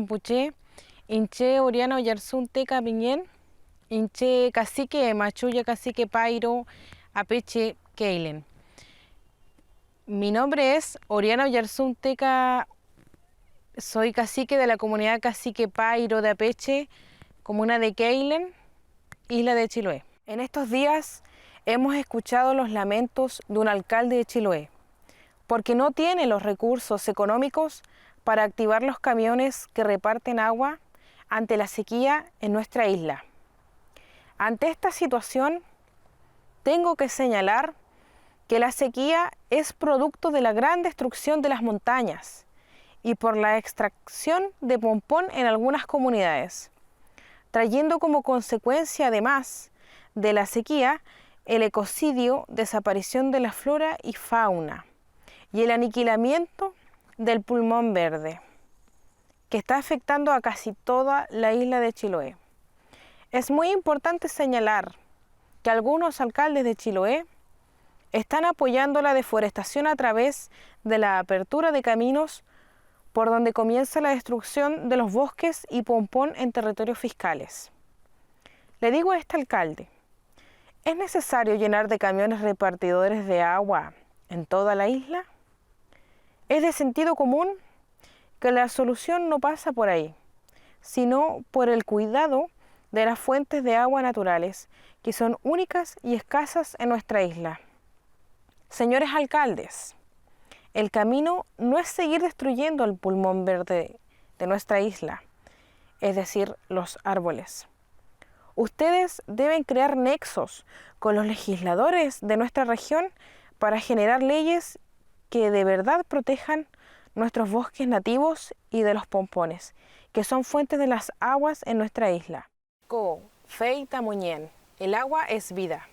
Mampuche, Inche Oriana Oyarsunte Capiñén, Inche Cacique Machuya Cacique Pairo, Apeche Keilen. Mi nombre es Oriana Oyarsunteca, soy cacique de la comunidad Cacique Pairo de Apeche, comuna de Keilen, isla de Chiloé. En estos días hemos escuchado los lamentos de un alcalde de Chiloé, porque no tiene los recursos económicos para activar los camiones que reparten agua ante la sequía en nuestra isla. Ante esta situación, tengo que señalar que la sequía es producto de la gran destrucción de las montañas y por la extracción de pompón en algunas comunidades, trayendo como consecuencia además de la sequía el ecocidio, desaparición de la flora y fauna y el aniquilamiento del pulmón verde, que está afectando a casi toda la isla de Chiloé. Es muy importante señalar que algunos alcaldes de Chiloé están apoyando la deforestación a través de la apertura de caminos por donde comienza la destrucción de los bosques y pompón en territorios fiscales. Le digo a este alcalde, ¿es necesario llenar de camiones repartidores de agua en toda la isla? Es de sentido común que la solución no pasa por ahí, sino por el cuidado de las fuentes de agua naturales, que son únicas y escasas en nuestra isla. Señores alcaldes, el camino no es seguir destruyendo el pulmón verde de nuestra isla, es decir, los árboles. Ustedes deben crear nexos con los legisladores de nuestra región para generar leyes que de verdad protejan nuestros bosques nativos y de los pompones, que son fuentes de las aguas en nuestra isla. Co, Fei Tamuñén, el agua es vida.